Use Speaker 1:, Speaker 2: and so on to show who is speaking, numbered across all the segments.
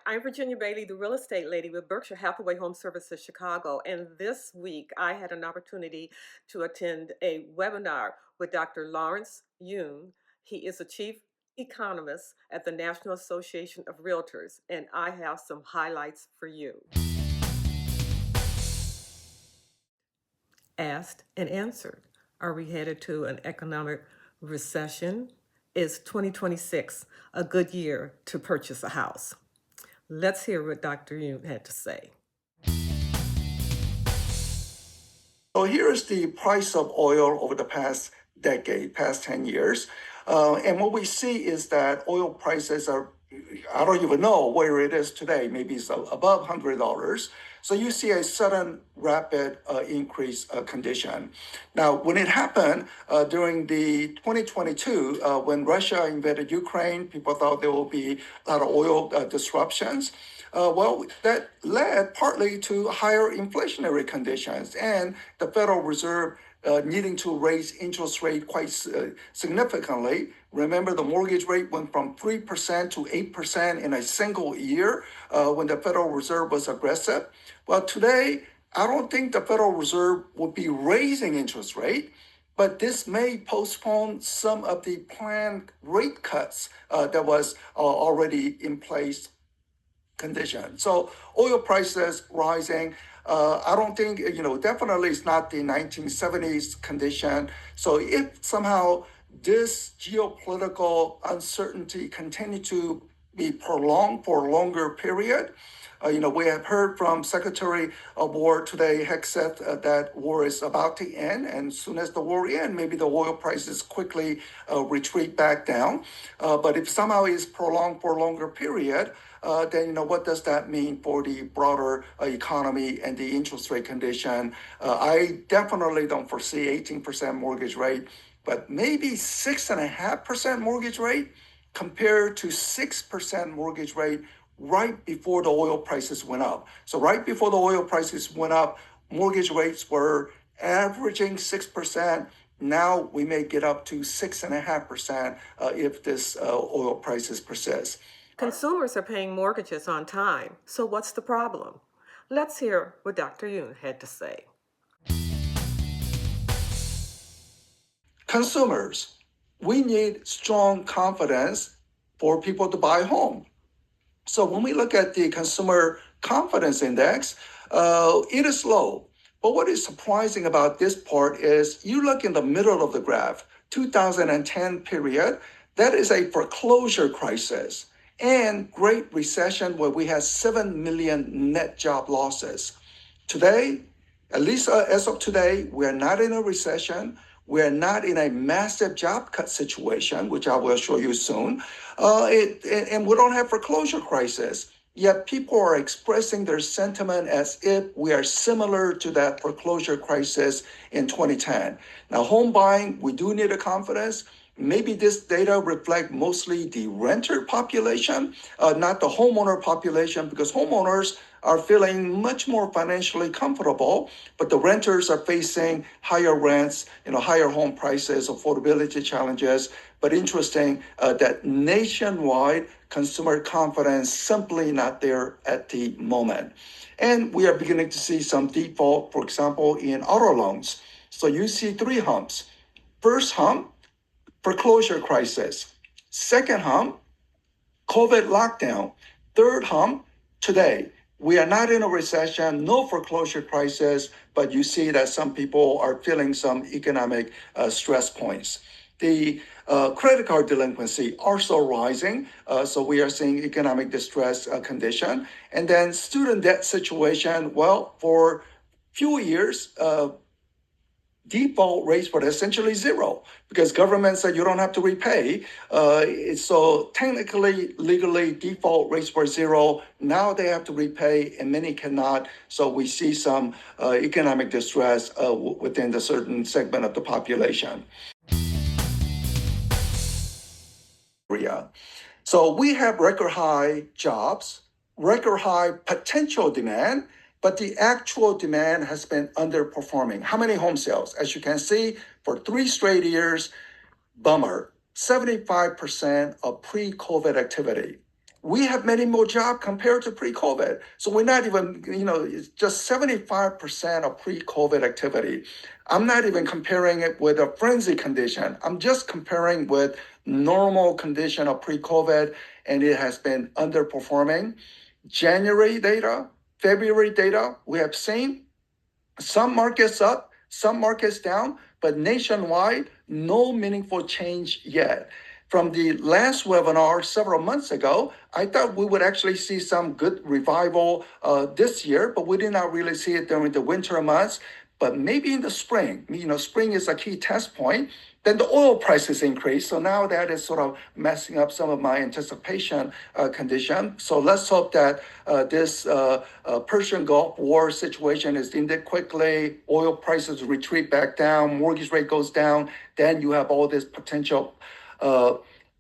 Speaker 1: I'm Virginia Bailey, the real estate lady with Berkshire Hathaway Home Services Chicago. And this week I had an opportunity to attend a webinar with Dr. Lawrence Yoon. He is a chief economist at the National Association of Realtors, and I have some highlights for you. Asked and answered. Are we headed to an economic recession? Is 2026 a good year to purchase a house? Let's hear what Dr. Yoon had to say.
Speaker 2: So here's the price of oil over the past decade, past 10 years. And what we see is that oil prices are, I don't even know where it is today, maybe it's above $100. So you see a sudden rapid increase condition. Now, when it happened during the 2022, when Russia invaded Ukraine, people thought there will be a lot of oil disruptions. Well, that led partly to higher inflationary conditions and the Federal Reserve needing to raise interest rate quite significantly. Remember, the mortgage rate went from 3% to 8% in a single year when the Federal Reserve was aggressive. Well, today, I don't think the Federal Reserve will be raising interest rate, but this may postpone some of the planned rate cuts that was already in place condition. So oil prices rising. I don't think, definitely it's not the 1970s condition. So if somehow this geopolitical uncertainty continue to be prolonged for a longer period, we have heard from Secretary of War today, Hegseth, that war is about to end. And as soon as the war ends, maybe the oil prices quickly retreat back down. But if somehow it's prolonged for a longer period, then what does that mean for the broader economy and the interest rate condition? I definitely don't foresee 18% mortgage rate, but maybe 6.5% mortgage rate compared to 6% mortgage rate right before the oil prices went up. So right before the oil prices went up, mortgage rates were averaging 6%. Now we may get up to 6.5% if this oil prices persist.
Speaker 1: Consumers are paying mortgages on time, so what's the problem? Let's hear what Dr. Yoon had to say.
Speaker 2: Consumers, we need strong confidence for people to buy a home. So when we look at the consumer confidence index, it is low. But what is surprising about this part is you look in the middle of the graph, 2010 period, that is a foreclosure crisis and Great Recession where we had 7 million net job losses. Today, at least as of today, we are not in a recession. We are not in a massive job cut situation, which I will show you soon. And we don't have foreclosure crisis. Yet people are expressing their sentiment as if we are similar to that foreclosure crisis in 2010. Now, home buying, we do need a confidence. Maybe this data reflect mostly the renter population, not the homeowner population, because homeowners are feeling much more financially comfortable, but the renters are facing higher rents, higher home prices, affordability challenges. But interesting that nationwide consumer confidence simply not there at the moment. And we are beginning to see some default, for example, in auto loans. So you see three humps. First hump, foreclosure crisis. Second hump, COVID lockdown. Third hump, today. We are not in a recession, no foreclosure crisis, but you see that some people are feeling some economic stress points. The credit card delinquency also rising, so we are seeing economic distress condition. And then student debt situation, well, for few years, default rates were essentially zero because government said you don't have to repay. So technically, legally, default rates were zero. Now they have to repay and many cannot. So we see some economic distress within the certain segment of the population. So we have record high jobs, record high potential demand, but the actual demand has been underperforming. How many home sales? As you can see, for 3 straight years, bummer, 75% of pre-COVID activity. We have many more jobs compared to pre-COVID. So we're not even, it's just 75% of pre-COVID activity. I'm not even comparing it with a frenzy condition. I'm just comparing with normal condition of pre-COVID, and it has been underperforming. January data, February data, we have seen some markets up, some markets down, but nationwide, no meaningful change yet. From the last webinar several months ago, I thought we would actually see some good revival this year, but we did not really see it during the winter months. But maybe in the spring, spring is a key test point. Then the oil prices increase. So now that is sort of messing up some of my anticipation condition. So let's hope that this Persian Gulf War situation is ended quickly. Oil prices retreat back down. Mortgage rate goes down. Then you have all this potential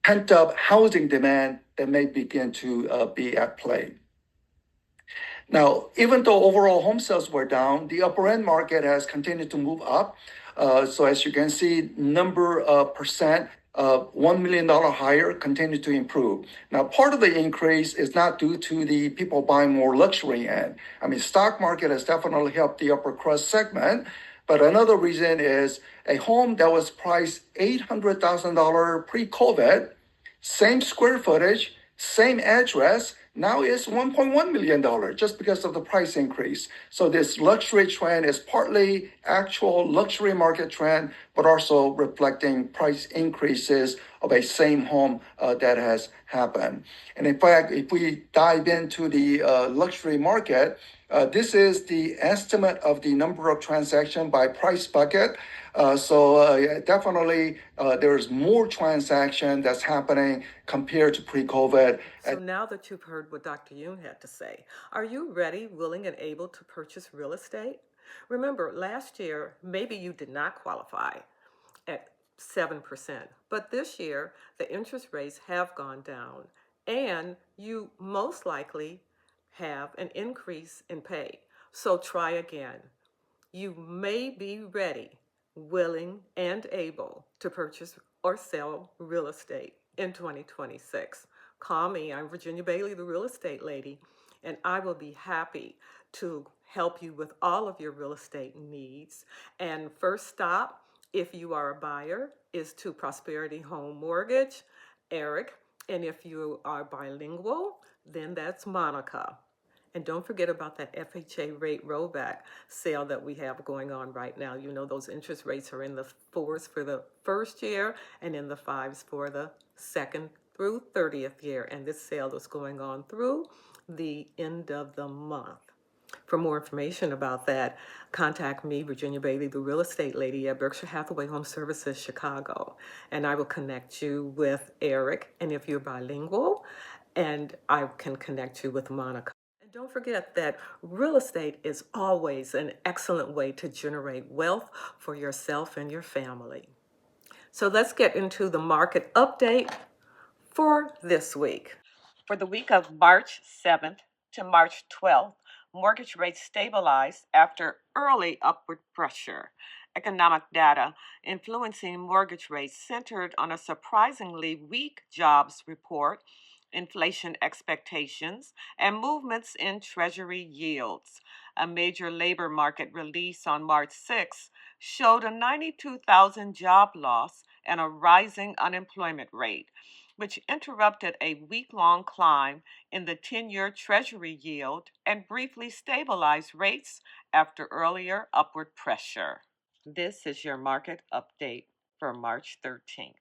Speaker 2: pent up housing demand that may begin to be at play. Now, even though overall home sales were down, the upper end market has continued to move up. So as you can see, number of percent $1 million higher continue to improve. Now, part of the increase is not due to the people buying more luxury end. I mean, stock market has definitely helped the upper crust segment, but another reason is a home that was priced $800,000 pre-COVID, same square footage, same address, now is $1.1 million just because of the price increase. So this luxury trend is partly actual luxury market trend, but also reflecting price increases of a same home that has happened. And in fact, if we dive into the luxury market, this is the estimate of the number of transactions by price bucket. Definitely there's more transaction that's happening compared to pre-COVID.
Speaker 1: So now that you've heard what Dr. Yoon had to say, are you ready, willing, and able to purchase real estate? Remember, last year, maybe you did not qualify at 7%, but this year, the interest rates have gone down, and you most likely have an increase in pay. So try again. You may be ready, willing, and able to purchase or sell real estate in 2026. Call me. I'm Virginia Bailey, the real estate lady, and I will be happy to help you with all of your real estate needs. And first stop, if you are a buyer, is to Prosperity Home Mortgage, Eric. And if you are bilingual, then that's Monica. And don't forget about that FHA rate rollback sale that we have going on right now. You know, those interest rates are in the fours for the first year and in the fives for the second through 30th year. And this sale is going on through the end of the month. For more information about that, contact me, Virginia Bailey, the real estate lady at Berkshire Hathaway Home Services, Chicago. And I will connect you with Eric. And if you're bilingual, and I can connect you with Monica. And don't forget that real estate is always an excellent way to generate wealth for yourself and your family. So let's get into the market update for this week. For the week of March 7th to March 12th, mortgage rates stabilized after early upward pressure. Economic data influencing mortgage rates centered on a surprisingly weak jobs report, inflation expectations, and movements in Treasury yields. A major labor market release on March 6 showed a 92,000 job loss and a rising unemployment rate, which interrupted a week long climb in the 10-year Treasury yield and briefly stabilized rates after earlier upward pressure. This is your market update for March 13th.